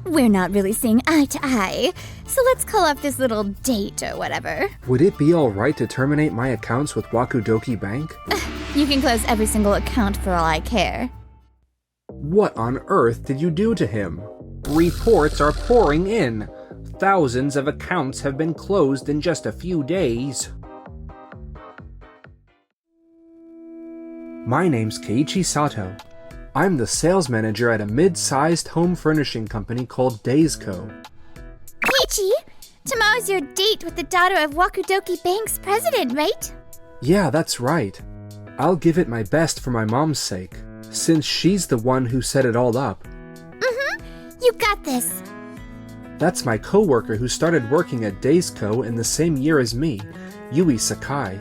We're not really seeing eye to eye, so let's call off this little date or whatever. Would it be alright to terminate my accounts with Wakudoki Bank? You can close every single account for all I care. What on earth did you do to him? Reports are pouring in. Thousands of accounts have been closed in just a few days. My name's Keiichi Sato. I'm the sales manager at a mid-sized home furnishing company called Daysco. Keiichi, tomorrow's your date with the daughter of Wakudoki Bank's president, right? Yeah, that's right. I'll give it my best for my mom's sake, since she's the one who set it all up. You got this. That's my coworker who started working at Daysco in the same year as me, Yui Sakai.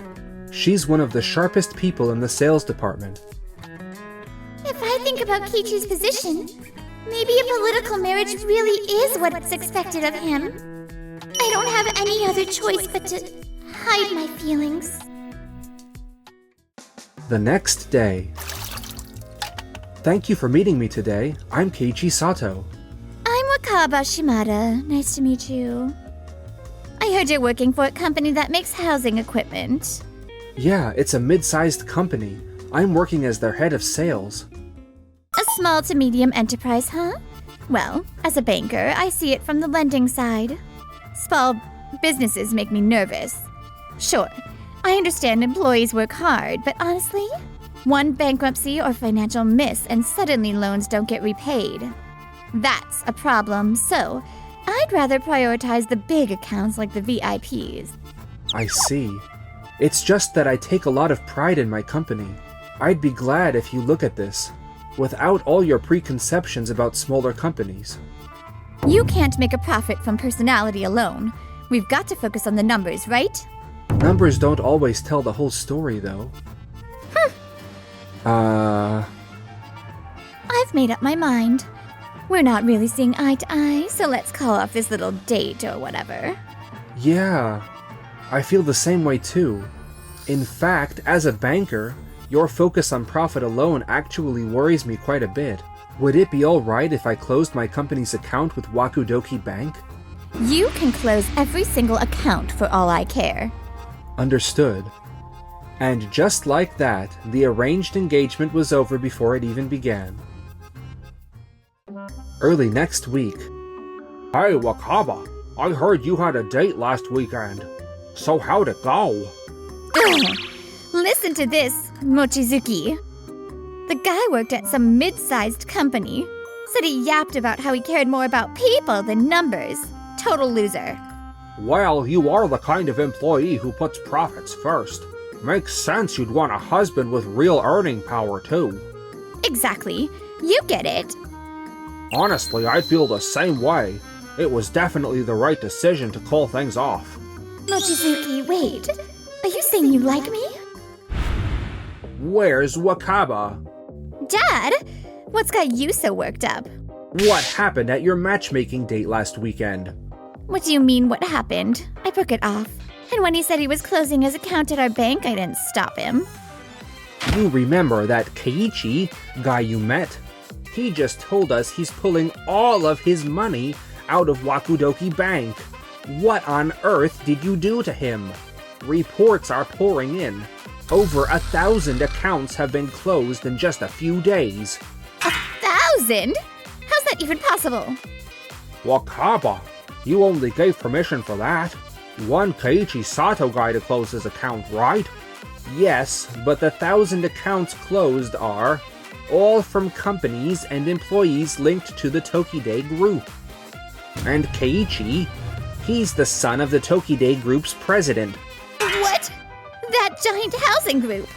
She's one of the sharpest people in the sales department. If I think about Keiichi's position, maybe a political marriage really is what's expected of him. I don't have any other choice but to hide my feelings. The next day. Thank you for meeting me today. I'm Keiichi Sato. I'm Wakaba Shimada. Nice to meet you. I heard you're working for a company that makes housing equipment. Yeah, it's a mid-sized company. I'm working as their head of sales. A small to medium enterprise, huh? Well, as a banker, I see it from the lending side. Small businesses make me nervous. Sure, I understand employees work hard, but honestly, one bankruptcy or financial miss and suddenly loans don't get repaid. That's a problem, so I'd rather prioritize the big accounts like the VIPs. I see. It's just that I take a lot of pride in my company. I'd be glad if you look at this, without all your preconceptions about smaller companies. You can't make a profit from personality alone. We've got to focus on the numbers, right? Numbers don't always tell the whole story, though. I've made up my mind. We're not really seeing eye to eye, so let's call off this little date or whatever. Yeah, I feel the same way too. In fact, as a banker, your focus on profit alone actually worries me quite a bit. Would it be alright if I closed my company's account with Wakudoki Bank? You can close every single account for all I care. Understood. And just like that, the arranged engagement was over before it even began. Early next week. Hey Wakaba, I heard you had a date last weekend. So how'd it go? Ugh. Listen to this, Mochizuki. The guy worked at some mid-sized company. Said he yapped about how he cared more about people than numbers. Total loser. Well, you are the kind of employee who puts profits first. Makes sense you'd want a husband with real earning power, too. Exactly. You get it. Honestly, I feel the same way. It was definitely the right decision to call things off. Mochizuki, wait. Are you saying you like me? Where's Wakaba? Dad, what's got you so worked up? What happened at your matchmaking date last weekend? What do you mean, what happened? I broke it off. And when he said he was closing his account at our bank, I didn't stop him. You remember that Keiichi guy you met? He just told us he's pulling all of his money out of Wakudoki Bank. What on earth did you do to him? Reports are pouring in. Over 1,000 accounts have been closed in just a few days. 1,000? How's that even possible? Wakaba, you only gave permission for that. One Keiichi Sato guy to close his account, right? Yes, but the 1,000 accounts closed are all from companies and employees linked to the Tokide Group. And Keiichi, he's the son of the Tokide Group's president. What? That giant housing group?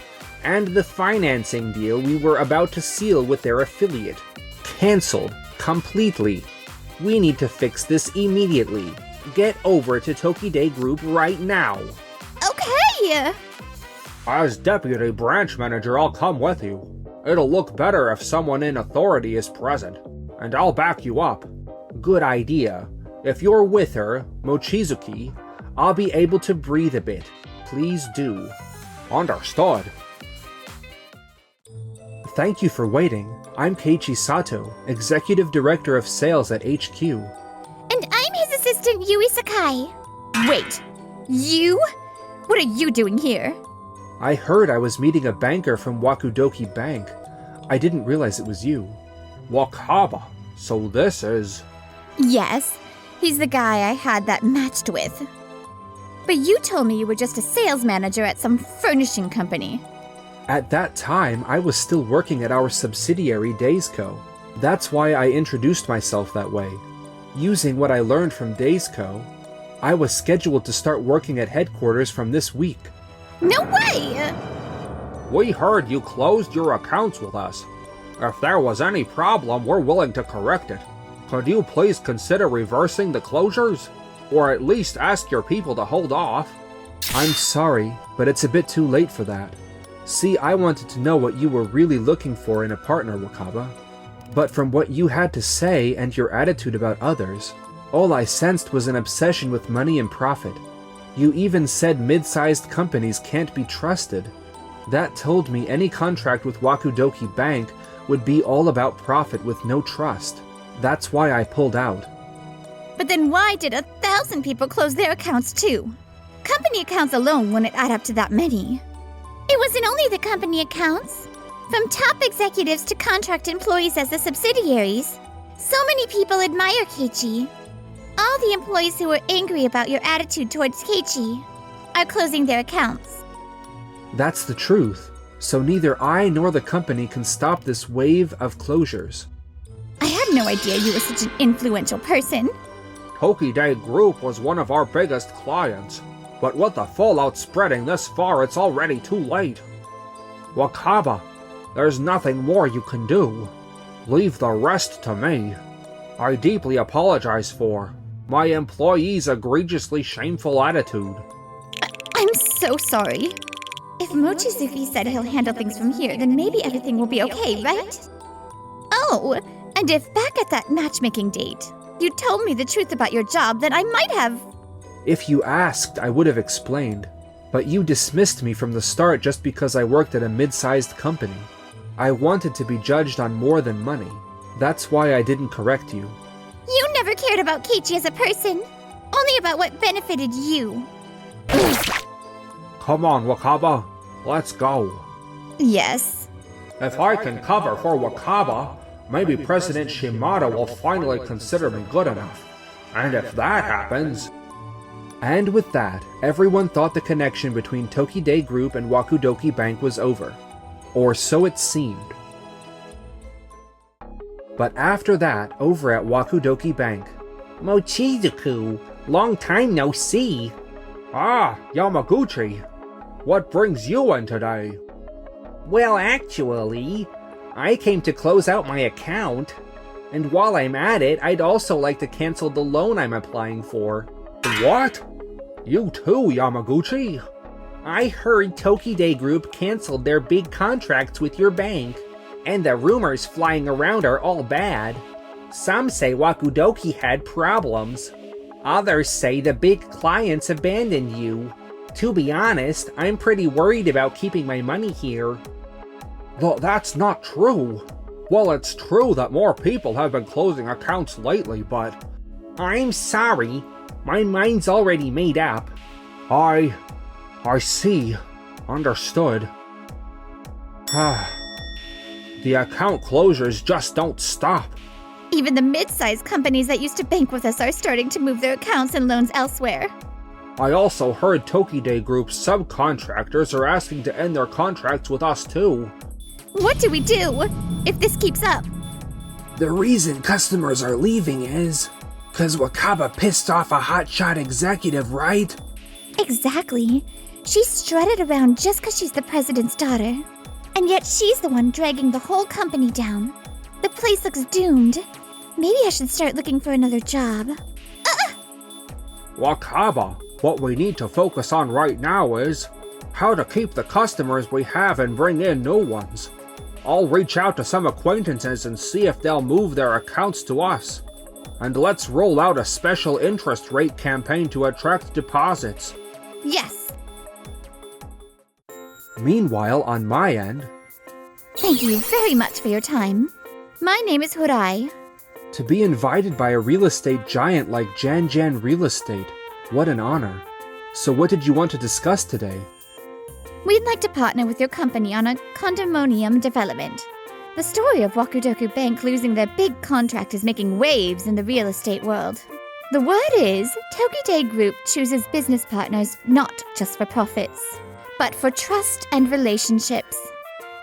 And the financing deal we were about to seal with their affiliate. Cancelled. Completely. We need to fix this immediately. Get over to Tokide Group right now. Okay! As deputy branch manager, I'll come with you. It'll look better if someone in authority is present, and I'll back you up. Good idea. If you're with her, Mochizuki, I'll be able to breathe a bit. Please do. Understood. Thank you for waiting. I'm Keiichi Sato, Executive Director of Sales at HQ. And I'm his assistant, Yui Sakai. Wait, you? What are you doing here? I heard I was meeting a banker from Wakudoki Bank. I didn't realize it was you. Wakaba, so this is... Yes, he's the guy I had that matched with. But you told me you were just a sales manager at some furnishing company. At that time, I was still working at our subsidiary Daysco. That's why I introduced myself that way. Using what I learned from Daysco, I was scheduled to start working at headquarters from this week. No way! We heard you closed your accounts with us. If there was any problem, we're willing to correct it. Could you please consider reversing the closures? Or at least ask your people to hold off? I'm sorry, but it's a bit too late for that. See, I wanted to know what you were really looking for in a partner, Wakaba. But from what you had to say and your attitude about others, all I sensed was an obsession with money and profit. You even said mid-sized companies can't be trusted. That told me any contract with Wakudoki Bank would be all about profit with no trust. That's why I pulled out. But then why did 1,000 people close their accounts too? Company accounts alone wouldn't add up to that many. It wasn't only the company accounts. From top executives to contract employees as the subsidiaries. So many people admire Keiichi. All the employees who were angry about your attitude towards Keiichi are closing their accounts. That's the truth. So neither I nor the company can stop this wave of closures. I had no idea you were such an influential person. Tokide Group was one of our biggest clients. But with the fallout spreading this far, it's already too late. Wakaba, there's nothing more you can do. Leave the rest to me. I deeply apologize for my employees' egregiously shameful attitude. I'm so sorry. If Mochizuki said he'll handle things from here, then maybe everything will be okay, right? Oh, and if back at that matchmaking date, you told me the truth about your job, then I might have... If you asked, I would have explained. But you dismissed me from the start just because I worked at a mid-sized company. I wanted to be judged on more than money. That's why I didn't correct you. You never cared about Keiichi as a person. Only about what benefited you. Come on, Wakaba. Let's go. Yes. If I can cover for Wakaba, maybe President Shimada will finally consider me good enough. And if that happens... And with that, everyone thought the connection between Tokide Group and Wakudoki Bank was over. Or so it seemed. But after that, over at Wakudoki Bank... Mochizuku, long time no see. Ah, Yamaguchi. What brings you in today? Well, actually, I came to close out my account. And while I'm at it, I'd also like to cancel the loan I'm applying for. What? You too, Yamaguchi? I heard Tokide Group canceled their big contracts with your bank, and the rumors flying around are all bad. Some say Wakudoki had problems. Others say the big clients abandoned you. To be honest, I'm pretty worried about keeping my money here. But that's not true. Well, it's true that more people have been closing accounts lately, but... I'm sorry. My mind's already made up. I see. Understood. The account closures just don't stop. Even the mid-sized companies that used to bank with us are starting to move their accounts and loans elsewhere. I also heard Tokide Group's subcontractors are asking to end their contracts with us too. What do we do if this keeps up? The reason customers are leaving is... 'cause Wakaba pissed off a hotshot executive, right? Exactly. She strutted around just 'cause she's the president's daughter. And yet she's the one dragging the whole company down. The place looks doomed. Maybe I should start looking for another job. Wakaba, what we need to focus on right now is how to keep the customers we have and bring in new ones. I'll reach out to some acquaintances and see if they'll move their accounts to us. And let's roll out a special interest rate campaign to attract deposits. Yes. Meanwhile, on my end... Thank you very much for your time. My name is Hurai. To be invited by a real estate giant like Jan Real Estate, what an honor. So what did you want to discuss today? We'd like to partner with your company on a condominium development. The story of Wakudoku Bank losing their big contract is making waves in the real estate world. The word is, Tokide Group chooses business partners not just for profits, but for trust and relationships.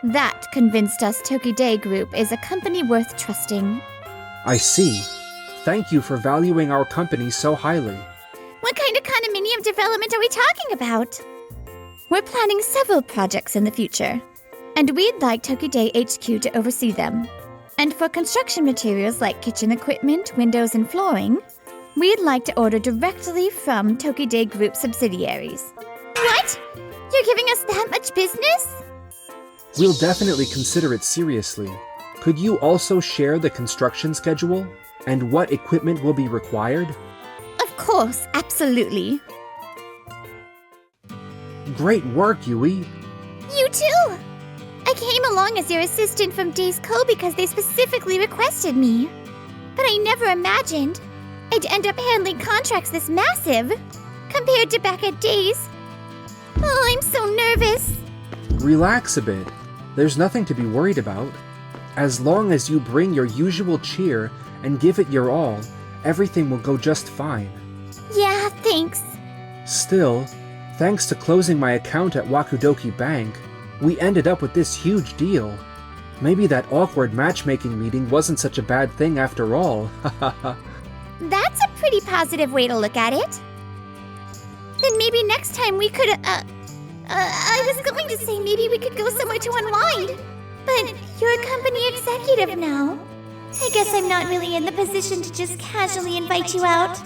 That convinced us Tokide Group is a company worth trusting. I see. Thank you for valuing our company so highly. What kind of condominium development are we talking about? We're planning several projects in the future, and we'd like Tokide HQ to oversee them. And for construction materials like kitchen equipment, windows, and flooring, we'd like to order directly from Tokide Group subsidiaries. What? You're giving us that much business? We'll definitely consider it seriously. Could you also share the construction schedule and what equipment will be required? Of course, absolutely. Great work, Yui. You too! I came along as your assistant from Days Co because they specifically requested me. But I never imagined I'd end up handling contracts this massive compared to back at Days. Oh, I'm so nervous. Relax a bit. There's nothing to be worried about. As long as you bring your usual cheer and give it your all, everything will go just fine. Yeah, thanks. Still, thanks to closing my account at Wakudoki Bank, we ended up with this huge deal. Maybe that awkward matchmaking meeting wasn't such a bad thing after all. That's a pretty positive way to look at it. Then maybe next time we could, I was going to say maybe we could go somewhere to unwind. But you're a company executive now. I guess I'm not really in the position to just casually invite you out.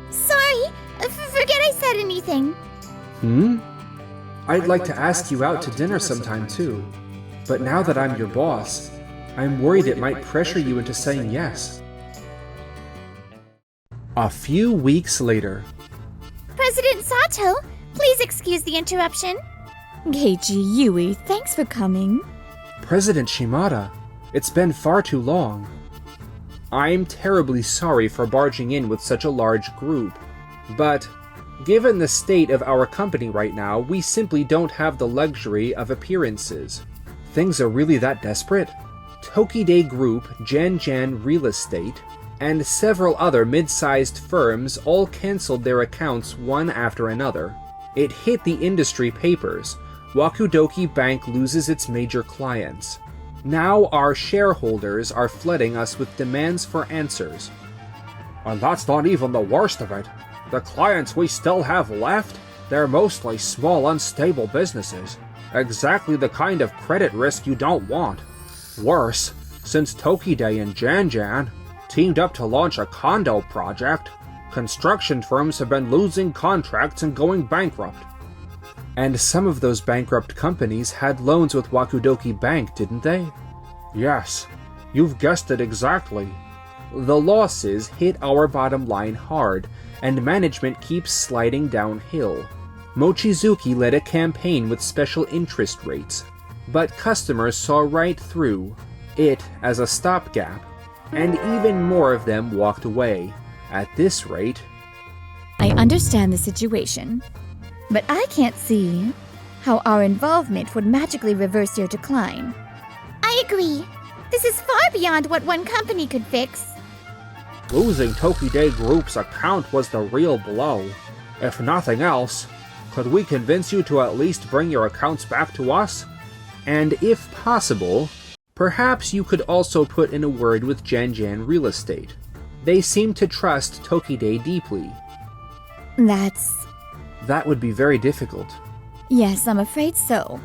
Sorry, forget I said anything. I'd like to ask you out to dinner sometime too. But now that I'm your boss, I'm worried it might pressure you into saying yes. A few weeks later. President Sato, please excuse the interruption. Keiichi, Yui, thanks for coming. President Shimada, it's been far too long. I'm terribly sorry for barging in with such a large group, but given the state of our company right now, we simply don't have the luxury of appearances. Things are really that desperate? Tokide Group, Jan Real Estate, and several other mid-sized firms all canceled their accounts one after another. It hit the industry papers. Wakudoki Bank loses its major clients. Now our shareholders are flooding us with demands for answers. And that's not even the worst of it. The clients we still have left, they're mostly small, unstable businesses. Exactly the kind of credit risk you don't want. Worse, since Tokide and Jan teamed up to launch a condo project, construction firms have been losing contracts and going bankrupt. And some of those bankrupt companies had loans with Wakudoki Bank, didn't they? Yes, you've guessed it exactly. The losses hit our bottom line hard, and management keeps sliding downhill. Mochizuki led a campaign with special interest rates, but customers saw right through it as a stopgap, and even more of them walked away. At this rate... I understand the situation, but I can't see how our involvement would magically reverse your decline. I agree. This is far beyond what one company could fix. Losing Tokide Group's account was the real blow. If nothing else, could we convince you to at least bring your accounts back to us? And if possible, perhaps you could also put in a word with Jan Real Estate. They seem to trust Tokide deeply. That would be very difficult. Yes, I'm afraid so.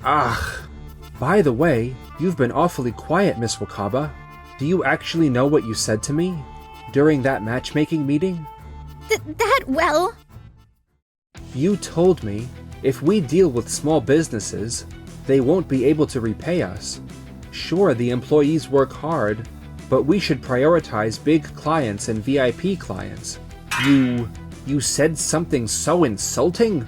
By the way, you've been awfully quiet, Miss Wakaba. Do you actually know what you said to me during that matchmaking meeting? Well... You told me if we deal with small businesses, they won't be able to repay us. Sure, the employees work hard, but we should prioritize big clients and VIP clients. You said something so insulting?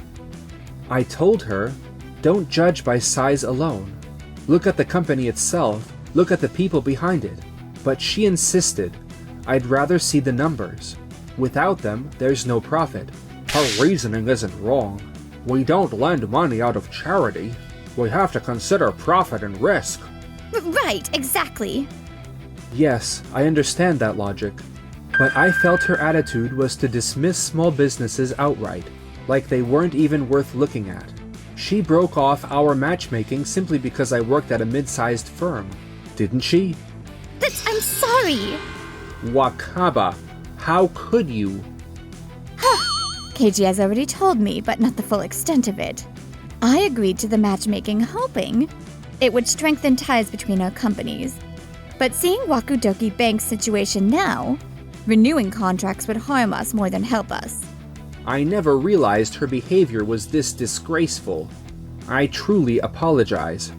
I told her, don't judge by size alone. Look at the company itself look at the people behind it. But she insisted. I'd rather see the numbers. Without them, there's no profit. Her reasoning isn't wrong. We don't lend money out of charity. We have to consider profit and risk. Right, exactly. Yes, I understand that logic. But I felt her attitude was to dismiss small businesses outright, like they weren't even worth looking at. She broke off our matchmaking simply because I worked at a mid-sized firm, didn't she? I'm sorry. Wakaba, how could you? Keiji has already told me, but not the full extent of it. I agreed to the matchmaking hoping it would strengthen ties between our companies. But seeing Wakudoki Bank's situation now, renewing contracts would harm us more than help us. I never realized her behavior was this disgraceful. I truly apologize.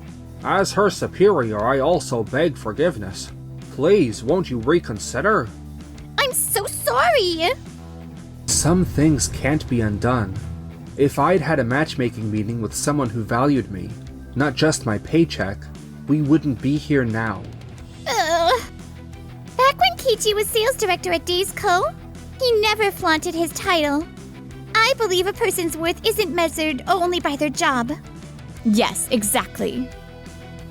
As her superior, I also beg forgiveness. Please, won't you reconsider? I'm so sorry. Some things can't be undone. If I'd had a matchmaking meeting with someone who valued me, not just my paycheck, we wouldn't be here now. Back when Kichi was sales director at Days Co., he never flaunted his title. I believe a person's worth isn't measured only by their job. Yes, exactly.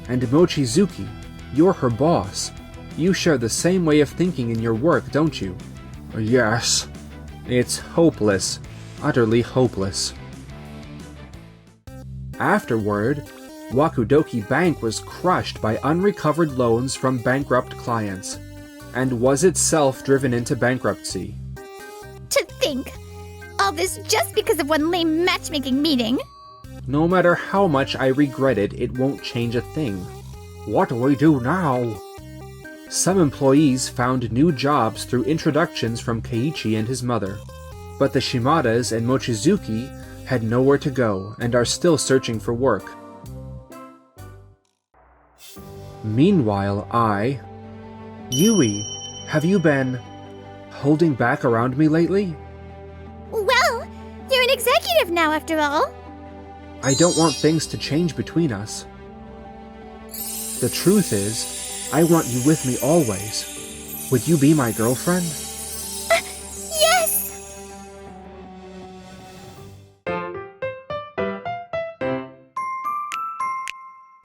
And Mochizuki, you're her boss. You share the same way of thinking in your work, don't you? Yes. It's hopeless. Utterly hopeless. Afterward, Wakudoki Bank was crushed by unrecovered loans from bankrupt clients, and was itself driven into bankruptcy. To think, all this just because of one lame matchmaking meeting. No matter how much I regret it, it won't change a thing. What do we do now? Some employees found new jobs through introductions from Keiichi and his mother, but the Shimadas and Mochizuki had nowhere to go and are still searching for work. Meanwhile, Yui, have you been holding back around me lately? Well, you're an executive now after all. I don't want things to change between us. The truth is, I want you with me always. Would you be my girlfriend? Yes!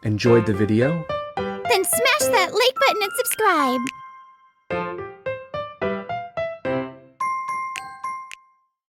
Enjoyed the video? Then smash that like button and subscribe.